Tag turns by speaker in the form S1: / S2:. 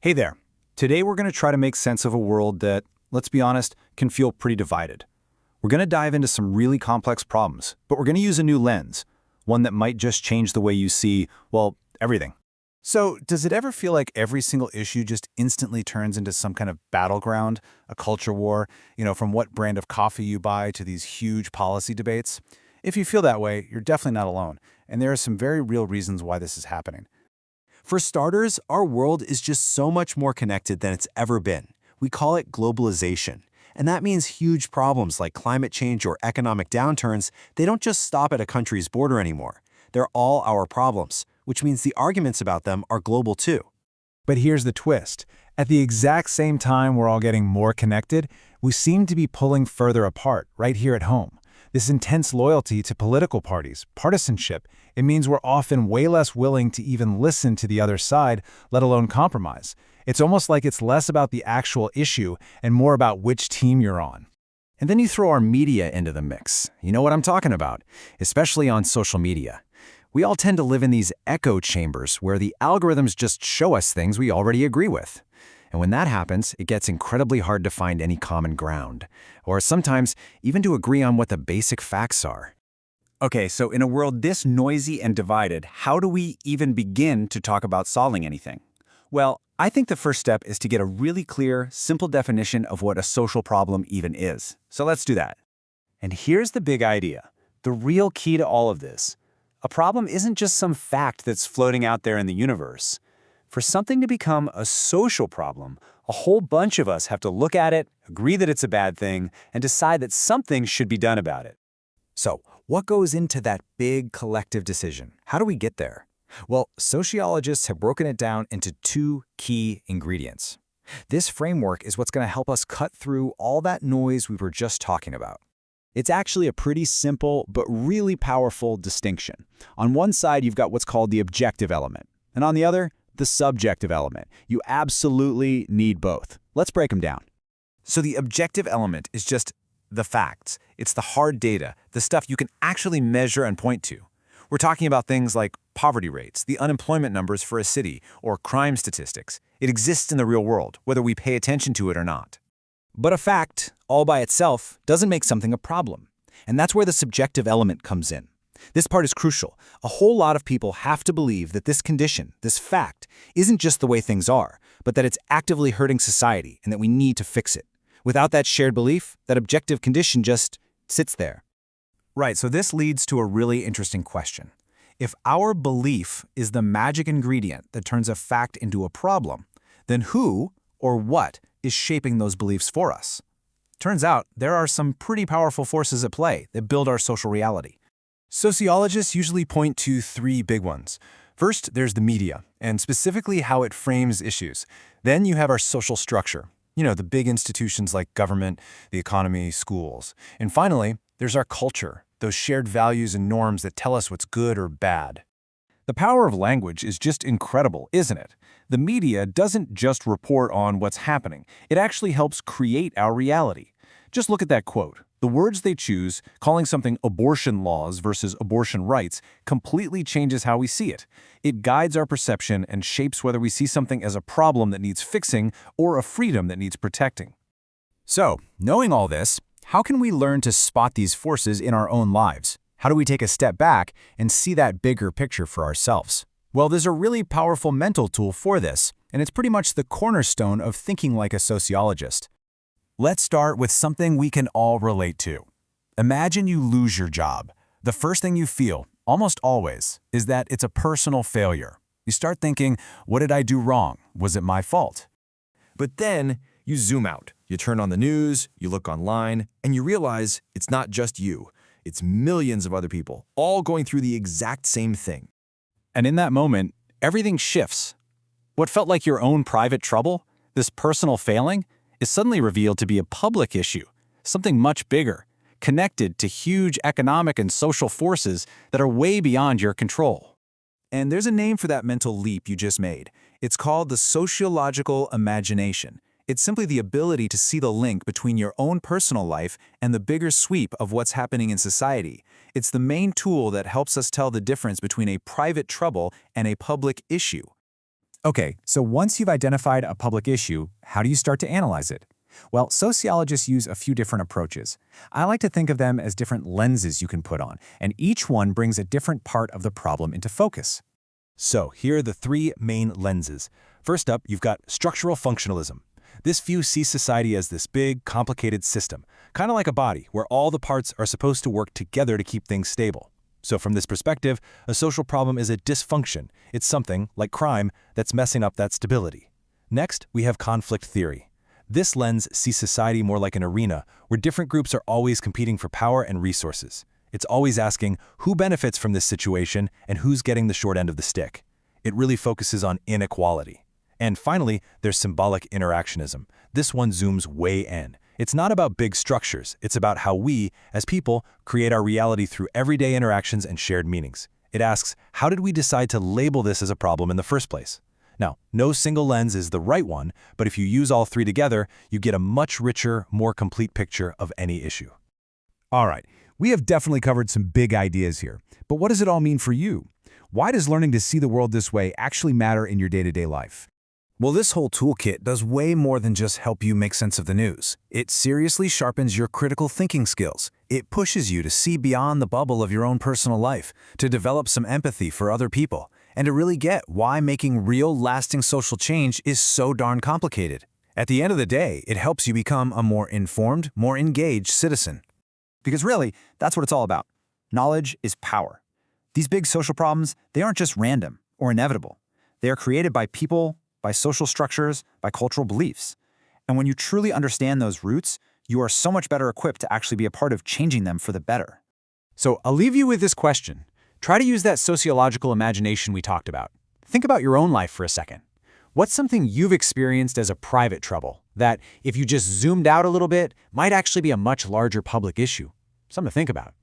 S1: Hey there. Today we're going to try to make sense of a world that, let's be honest, can feel pretty divided. We're going to dive into some really complex problems, but we're going to use a new lens, one that might just change the way you see, well, everything. So, does it ever feel like every single issue just instantly turns into some kind of battleground, a culture war, from what brand of coffee you buy to these huge policy debates? If you feel that way, you're definitely not alone, and there are some very real reasons why this is happening.
S2: For starters, our world is just so much more connected than it's ever been. We call it globalization. And that means huge problems like climate change or economic downturns, they don't just stop at a country's border anymore. They're all our problems, which means the arguments about them are global too.
S1: But here's the twist. At the exact same time we're all getting more connected, we seem to be pulling further apart right here at home. This intense loyalty to political parties, partisanship, it means we're often way less willing to even listen to the other side, let alone compromise. It's almost like it's less about the actual issue and more about which team you're on. And then you throw our media into the mix. You know what I'm talking about, especially on social media. We all tend to live in these echo chambers where the algorithms just show us things we already agree with. And when that happens, it gets incredibly hard to find any common ground, or sometimes even to agree on what the basic facts are.
S3: Okay, so in a world this noisy and divided, how do we even begin to talk about solving anything? Well, I think the first step is to get a really clear, simple definition of what a social problem even is. So let's do that. And here's the big idea, the real key to all of this. A problem isn't just some fact that's floating out there in the universe. For something to become a social problem, a whole bunch of us have to look at it, agree that it's a bad thing, and decide that something should be done about it.
S1: So, what goes into that big collective decision? How do we get there? Well, sociologists have broken it down into two key ingredients. This framework is what's going to help us cut through all that noise we were just talking about.
S3: It's actually a pretty simple but really powerful distinction. On one side, you've got what's called the objective element, and on the other, the subjective element. You absolutely need both. Let's break them down.
S1: So the objective element is just the facts. It's the hard data, the stuff you can actually measure and point to. We're talking about things like poverty rates, the unemployment numbers for a city, or crime statistics. It exists in the real world, whether we pay attention to it or not. But a fact, all by itself, doesn't make something a problem. And that's where the subjective element comes in. This part is crucial. A whole lot of people have to believe that this condition, this fact, isn't just the way things are, but that it's actively hurting society and that we need to fix it. Without that shared belief, that objective condition just sits there. Right, so this leads to a really interesting question. If our belief is the magic ingredient that turns a fact into a problem, then who or what is shaping those beliefs for us? Turns out there are some pretty powerful forces at play that build our social reality. Sociologists usually point to three big ones. First, there's the media, and specifically how it frames issues. Then you have our social structure, the big institutions like government, the economy, schools. And finally, there's our culture, those shared values and norms that tell us what's good or bad. The power of language is just incredible, isn't it? The media doesn't just report on what's happening. It actually helps create our reality. Just look at that quote. The words they choose, calling something abortion laws versus abortion rights, completely changes how we see it. It guides our perception and shapes whether we see something as a problem that needs fixing or a freedom that needs protecting. So, knowing all this, how can we learn to spot these forces in our own lives? How do we take a step back and see that bigger picture for ourselves? Well, there's a really powerful mental tool for this, and it's pretty much the cornerstone of thinking like a sociologist. Let's start with something we can all relate to. Imagine you lose your job. The first thing you feel, almost always, is that it's a personal failure. You start thinking, what did I do wrong? Was it my fault?
S4: But then you zoom out. You turn on the news, you look online, and you realize it's not just you. It's millions of other people, all going through the exact same thing.
S3: And in that moment, everything shifts. What felt like your own private trouble, this personal failing, is suddenly revealed to be a public issue, something much bigger, connected to huge economic and social forces that are way beyond your control.
S1: And there's a name for that mental leap you just made. It's called the sociological imagination. It's simply the ability to see the link between your own personal life and the bigger sweep of what's happening in society. It's the main tool that helps us tell the difference between a private trouble and a public issue.
S5: Okay, so once you've identified a public issue, how do you start to analyze it? Well, sociologists use a few different approaches. I like to think of them as different lenses you can put on, and each one brings a different part of the problem into focus.
S2: So here are the three main lenses. First up, you've got structural functionalism. This view sees society as this big, complicated system, kind of like a body, where all the parts are supposed to work together to keep things stable. So from this perspective, a social problem is a dysfunction. It's something, like crime, that's messing up that stability. Next, we have conflict theory. This lens sees society more like an arena where different groups are always competing for power and resources. It's always asking who benefits from this situation and who's getting the short end of the stick. It really focuses on inequality. And finally, there's symbolic interactionism. This one zooms way in. It's not about big structures. It's about how we, as people, create our reality through everyday interactions and shared meanings. It asks, how did we decide to label this as a problem in the first place? Now, no single lens is the right one, but if you use all three together, you get a much richer, more complete picture of any issue.
S5: All right, we have definitely covered some big ideas here, but what does it all mean for you? Why does learning to see the world this way actually matter in your day-to-day life?
S1: Well, this whole toolkit does way more than just help you make sense of the news. It seriously sharpens your critical thinking skills. It pushes you to see beyond the bubble of your own personal life, to develop some empathy for other people, and to really get why making real, lasting social change is so darn complicated. At the end of the day, it helps you become a more informed, more engaged citizen.
S5: Because really, that's what it's all about. Knowledge is power. These big social problems, they aren't just random or inevitable. They are created by people, by social structures, by cultural beliefs. And when you truly understand those roots, you are so much better equipped to actually be a part of changing them for the better. So I'll leave you with this question. Try to use that sociological imagination we talked about. Think about your own life for a second. What's something you've experienced as a private trouble that, if you just zoomed out a little bit, might actually be a much larger public issue? Something to think about.